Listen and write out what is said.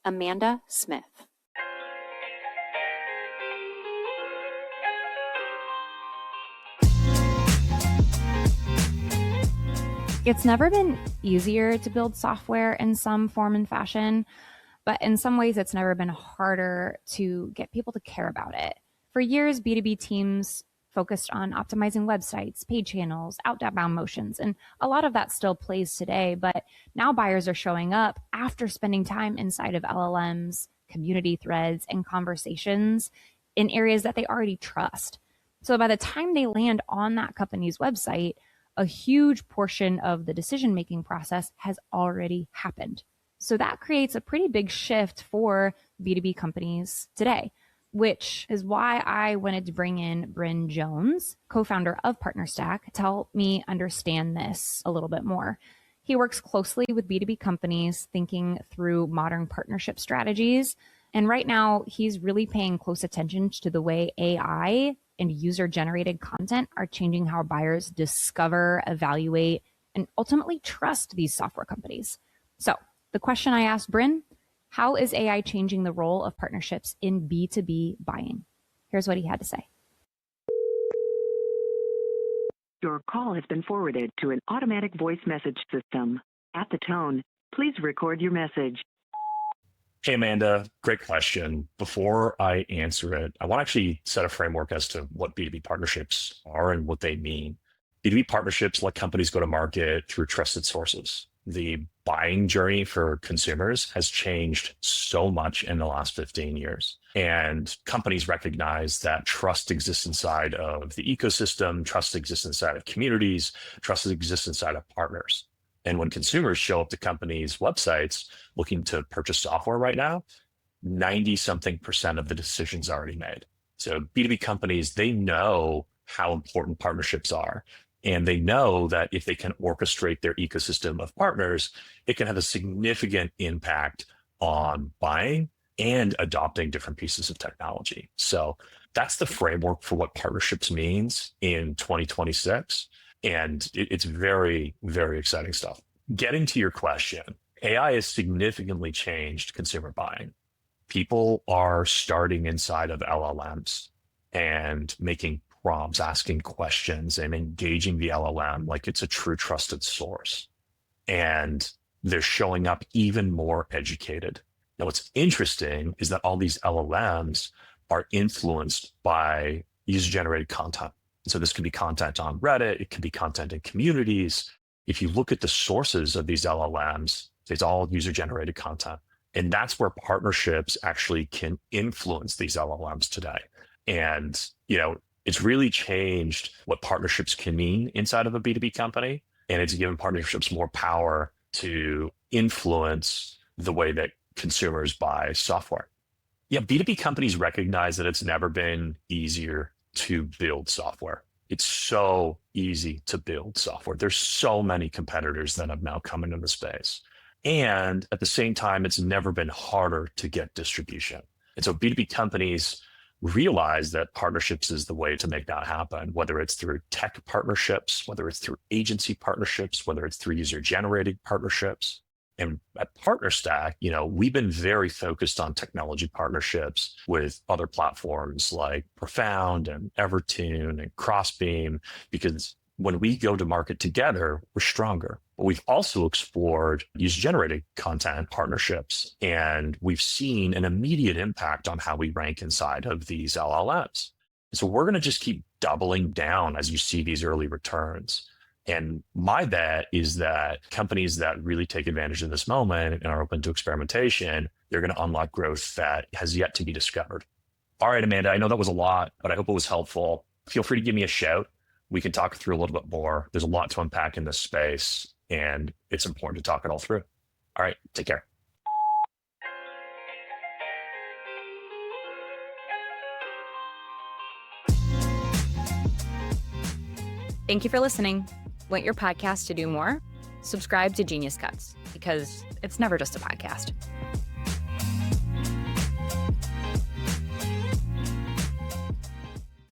Amanda Smith. It's never been easier to build software in some form and fashion, but in some ways it's never been harder to get people to care about it. For years, B2B teams focused on optimizing websites, paid channels, outbound motions, and a lot of that still plays today, but now buyers are showing up after spending time inside of LLMs, community threads, and conversations in areas that they already trust. So by the time they land on that company's website, a huge portion of the decision-making process has already happened. So that creates a pretty big shift for B2B companies today, which is why I wanted to bring in Bryn Jones, co-founder of PartnerStack, to help me understand this a little bit more. He works closely with B2B companies thinking through modern partnership strategies. And right now, he's really paying close attention to the way AI and user-generated content are changing how buyers discover, evaluate, and ultimately trust these software companies. So the question I asked Bryn, how is AI changing the role of partnerships in B2B buying? Here's what he had to say. Your call has been forwarded to an automatic voice message system. At the tone, please record your message. Hey, Amanda, great question. Before I answer it, I want to actually set a framework as to what B2B partnerships are and what they mean. B2B partnerships let companies go to market through trusted sources. The buying journey for consumers has changed so much in the last 15 years. And companies recognize that trust exists inside of the ecosystem, trust exists inside of communities, trust exists inside of partners. And when consumers show up to companies' websites looking to purchase software right now, 90-something% of the decision's already made. So B2B companies, they know how important partnerships are. And they know that if they can orchestrate their ecosystem of partners, it can have a significant impact on buying and adopting different pieces of technology. So that's the framework for what partnerships means in 2026. And it's very, very exciting stuff. Getting to your question, AI has significantly changed consumer buying. People are starting inside of LLMs and making prompts, asking questions, and engaging the LLM like it's a true trusted source. And they're showing up even more educated. Now, what's interesting is that all these LLMs are influenced by user-generated content. So this could be content on Reddit, it could be content in communities. If you look at the sources of these LLMs, it's all user-generated content. And that's where partnerships actually can influence these LLMs today. And, it's really changed what partnerships can mean inside of a B2B company. And it's given partnerships more power to influence the way that consumers buy software. Yeah, B2B companies recognize that it's never been easier to build software. It's so easy to build software. There's so many competitors that have now come into the space. And at the same time, it's never been harder to get distribution. And so B2B companies realize that partnerships is the way to make that happen, whether it's through tech partnerships, whether it's through agency partnerships, whether it's through user-generated partnerships. And at PartnerStack, we've been very focused on technology partnerships with other platforms like Profound and Evertune and Crossbeam, because when we go to market together, we're stronger. But we've also explored user-generated content partnerships, and we've seen an immediate impact on how we rank inside of these LLMs. So we're going to just keep doubling down as you see these early returns. And my bet is that companies that really take advantage of this moment and are open to experimentation, they're going to unlock growth that has yet to be discovered. All right, Amanda, I know that was a lot, but I hope it was helpful. Feel free to give me a shout. We can talk through a little bit more. There's a lot to unpack in this space, and it's important to talk it all through. All right, take care. Thank you for listening. Want your podcast to do more? Subscribe to Genius Cuts, because it's never just a podcast.